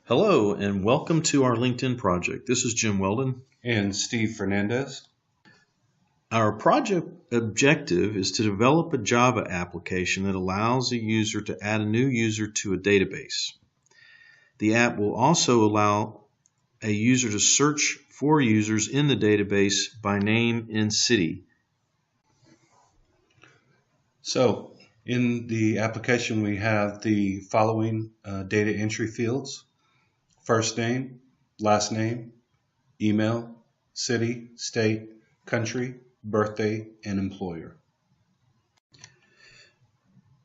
Hello and welcome to our LinkedIn project. This is Jim Weldon. And Steve Fernandez. Our project objective is to develop a Java application that allows a user to add a new user to a database. The app will also allow a user to search for users in the database by name and city. So in the application we have the following data entry fields: first name, last name, email, city, state, country, birthday, and employer.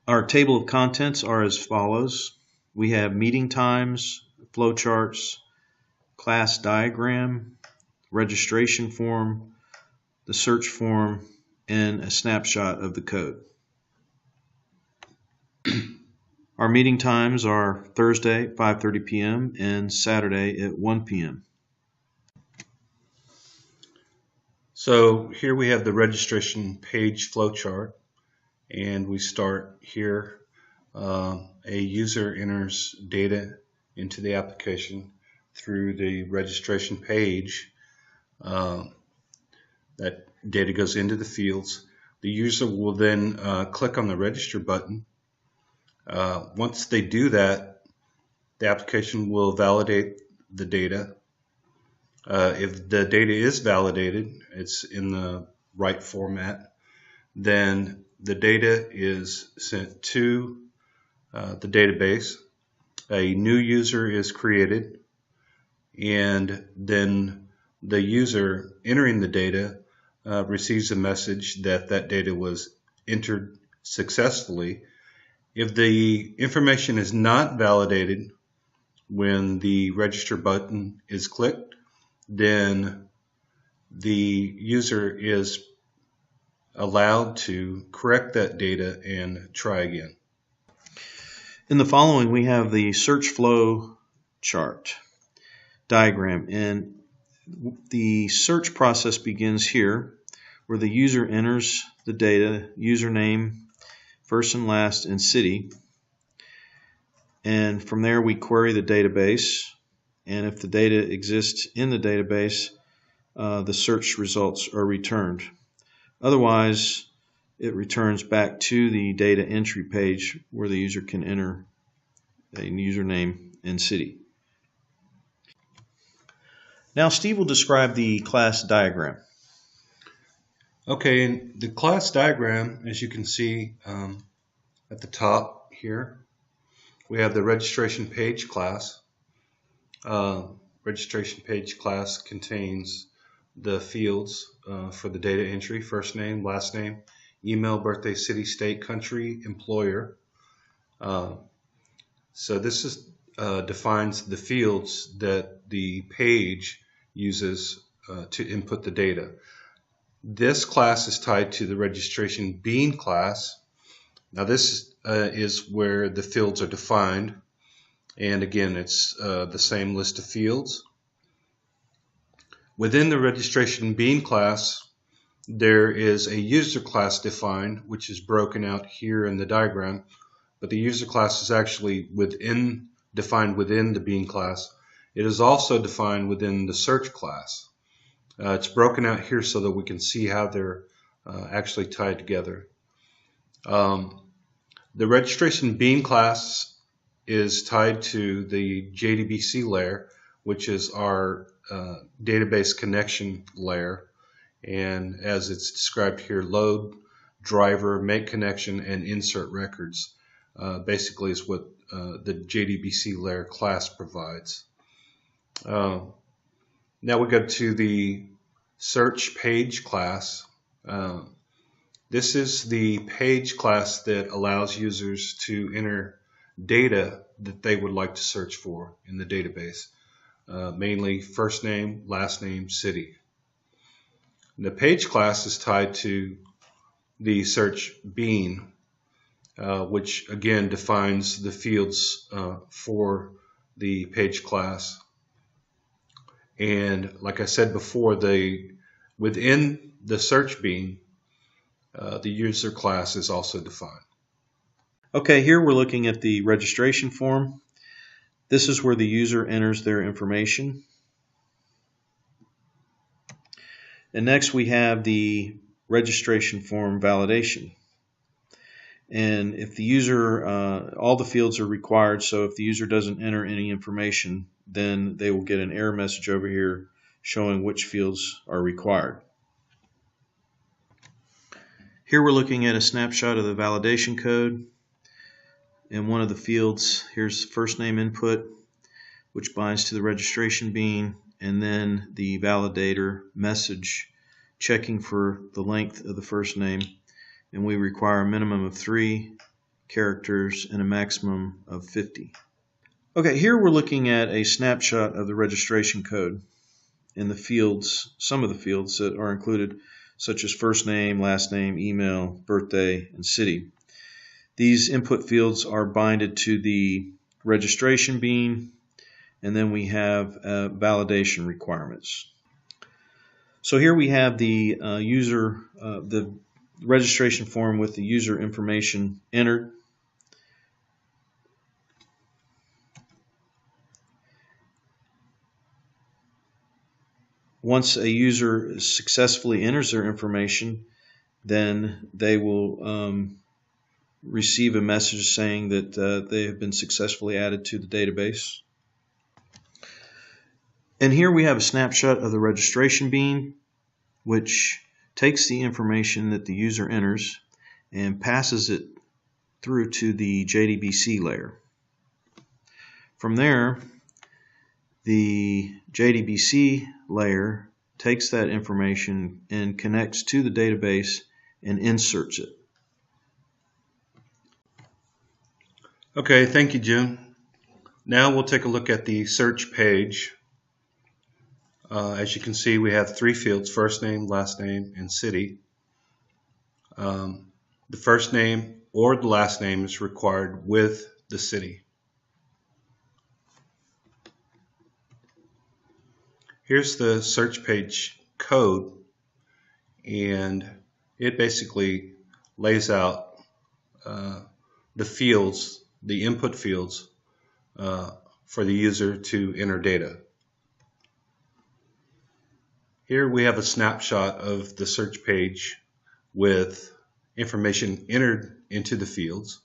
Our table of contents are as follows. We have meeting times, flowcharts, class diagram, registration form, the search form, and a snapshot of the code. Our meeting times are Thursday at 5:30 p.m. and Saturday at 1 p.m. So here we have the registration page flowchart, and we start here. A user enters data into the application through the registration page. That data goes into the fields. The user will then click on the register button. Once they do that, the application will validate the data. If the data is validated, it's in the right format, then the data is sent to the database. A new user is created, and then the user entering the data receives a message that that data was entered successfully. If the information is not validated when the register button is clicked, then the user is allowed to correct that data and try again. In the following, we have the search flow chart diagram, and the search process begins here, where the user enters the data, username, first and last, and city. And from there we query the database, and if the data exists in the database, the search results are returned. Otherwise, it returns back to the data entry page where the user can enter a username and city. Now Steve will describe the class diagram. Okay, in the class diagram, as you can see at the top here, we have the registration page class. Registration page class contains the fields for the data entry: first name, last name, email, birthday, city, state, country, employer. So this defines the fields that the page uses to input the data. This class is tied to the registration bean class. Now this is where the fields are defined, and again it's the same list of fields. Within the registration bean class, there is a user class defined, which is broken out here in the diagram, but the user class is actually defined within the bean class. It is also defined within the search class. It's broken out here so that we can see how they're actually tied together. The registration bean class is tied to the JDBC layer, which is our database connection layer. And as it's described here, load, driver, make connection, and insert records basically is what the JDBC layer class provides. Now we go to the search page class. This is the page class that allows users to enter data that they would like to search for in the database, mainly first name, last name, city. The page class is tied to the search bean, which again defines the fields for the page class. And like I said before, within the search bean, the user class is also defined. Okay, here we're looking at the registration form. This is where the user enters their information. And next we have the registration form validation. And if the user, all the fields are required, so if the user doesn't enter any information, then they will get an error message over here showing which fields are required. Here we're looking at a snapshot of the validation code. In one of the fields, here's first name input, which binds to the registration bean, and then the validator message checking for the length of the first name. And we require a minimum of 3 characters and a maximum of 50. Okay, here we're looking at a snapshot of the registration code in the fields, some of the fields that are included, such as first name, last name, email, birthday, and city. These input fields are binded to the registration bean, and then we have validation requirements. So here we have the the registration form with the user information entered. Once a user successfully enters their information, then they will receive a message saying that they have been successfully added to the database. And here we have a snapshot of the registration bean, which takes the information that the user enters and passes it through to the JDBC layer. From there, the JDBC layer takes that information and connects to the database and inserts it. Okay, thank you, Jim. Now we'll take a look at the search page. As you can see, we have 3 fields: first name, last name, and city. The first name or the last name is required with the city. Here's the search page code, and it basically lays out the fields, the input fields for the user to enter data. Here we have a snapshot of the search page with information entered into the fields.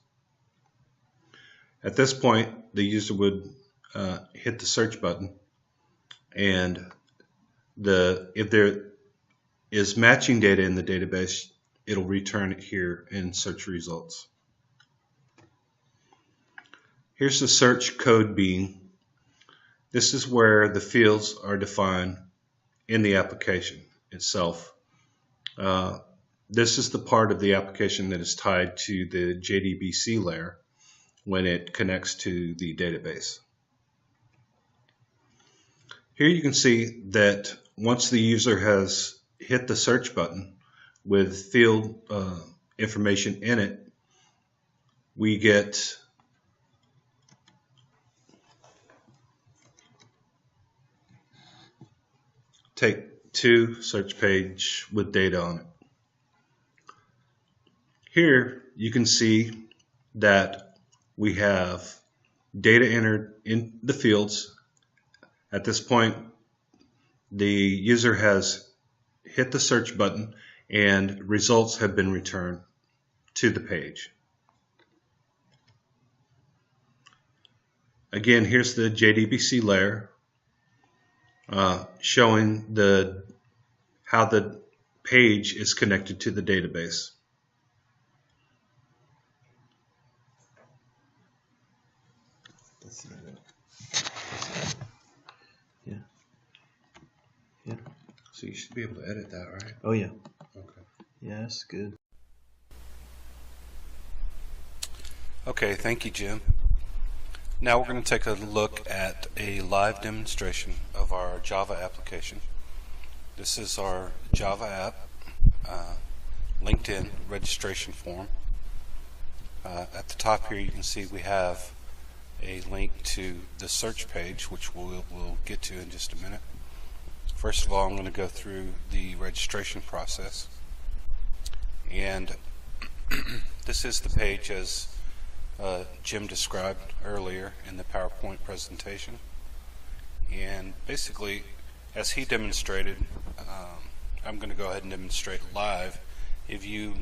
At this point, the user would hit the search button, and if there is matching data in the database, it'll return it here in search results. Here's the search code bean. This is where the fields are defined in the application itself. This is the part of the application that is tied to the JDBC layer when it connects to the database. Here you can see that once the user has hit the search button with field information in it, we get take to search page with data on it. Here you can see that we have data entered in the fields. At this point, the user has hit the search button and results have been returned to the page. Again, here's the JDBC layer showing how the page is connected to the database. Yeah. Yeah. So you should be able to edit that, right? Oh yeah. Okay. Yeah, that's good. Okay, thank you, Jim. Now we're going to take a look at a live demonstration of our Java application. This is our Java app, LinkedIn registration form. At the top here you can see we have a link to the search page, which we'll get to in just a minute. First of all, I'm going to go through the registration process. And this is the page as Jim described earlier in the PowerPoint presentation. And basically, as he demonstrated, I'm going to go ahead and demonstrate live. If you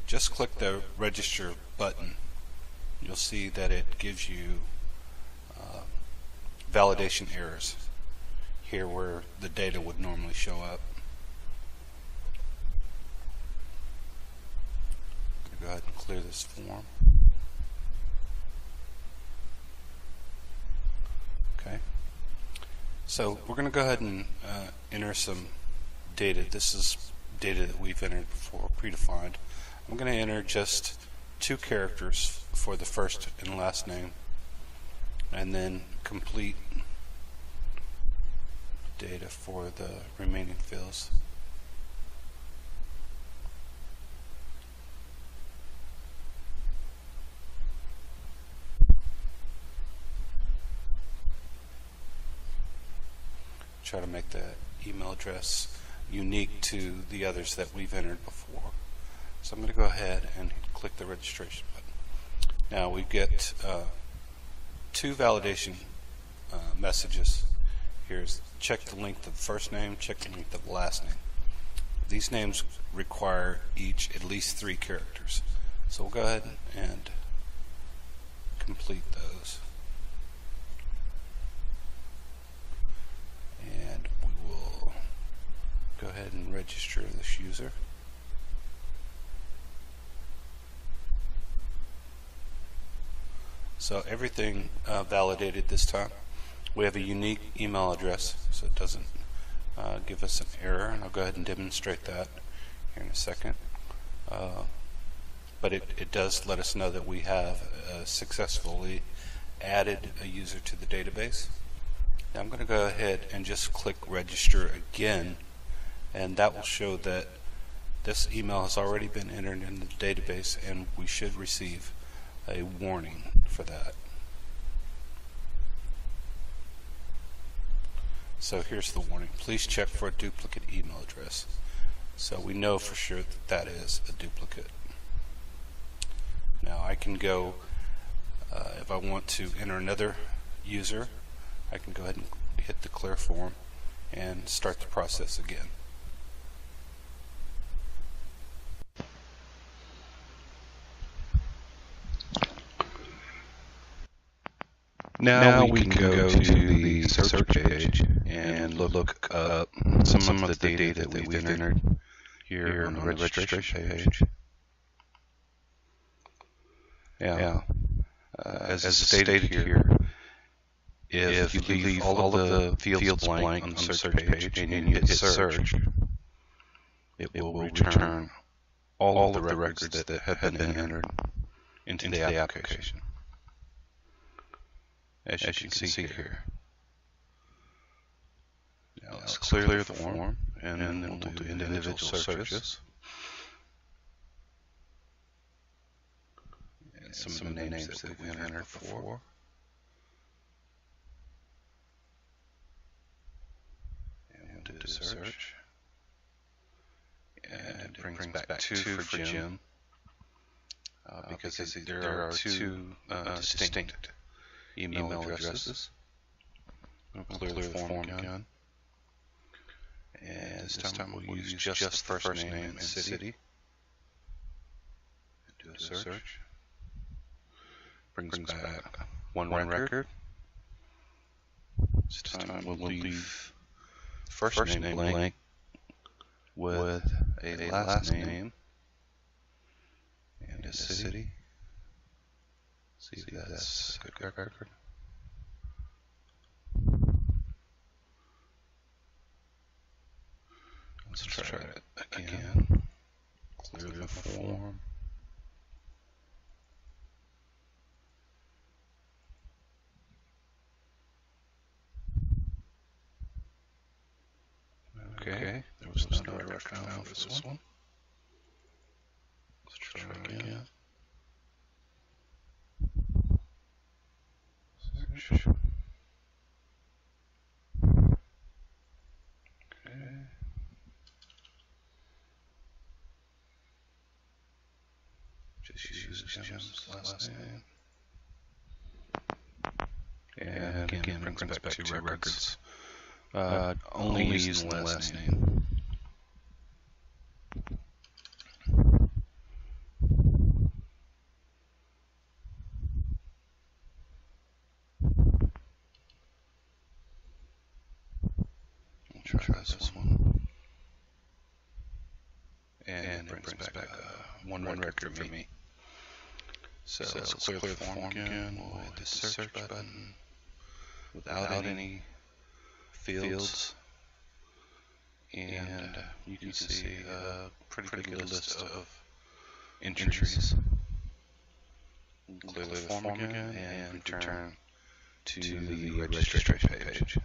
just click the register button, you'll see that it gives you validation errors here where the data would normally show up. I'm going to go ahead and clear this form. Okay. So we're going to go ahead and enter some data. This is data that we've entered before, predefined. I'm going to enter just 2 characters for the first and last name, and then complete data for the remaining fields. Try to make the email address unique to the others that we've entered before. So I'm going to go ahead and click the registration button. Now we get 2 validation messages. Here's check the length of the first name, check the length of the last name. These names require each at least 3 characters. So we'll go ahead and complete those. And we will go ahead and register this user. So everything validated this time. We have a unique email address, so it doesn't give us an error, and I'll go ahead and demonstrate that here in a second. But it does let us know that we have successfully added a user to the database. Now I'm going to go ahead and just click register again, and that will show that this email has already been entered in the database, and we should receive a warning for that. So here's the warning. Please check for a duplicate email address. So we know for sure that that is a duplicate. Now I can go, if I want to enter another user, I can go ahead and hit the clear form and start the process again. Now we can go to the search page and look up some of the data that we've entered here on the registration page. As stated here, if you leave all of the fields blank on the search page and you hit search, it will return all of the records that have been entered into the application. As you can see here. Now let's clear the form, and then we'll do individual searches. And some of the names that we've entered before. And we'll do a search. And it brings back 2 for Jim, because there are 2 distinct email addresses. We'll clear the form again. And this time we'll use just the first name and city. Do a search. Brings back one record. This time we'll leave first name blank with a last name and a city. See if that's a good record. Let's try it again. Clear the form. Okay, there was no record found for this one. Let's try again. Search. Just use Jim's last name. And again, it brings back two records. Only using the last name. Try this one. And it brings back one record for me. So let's clear the form again. We'll hit the search button without any fields. And you can see a pretty good list of entries. Clear the form again and return to the registration page.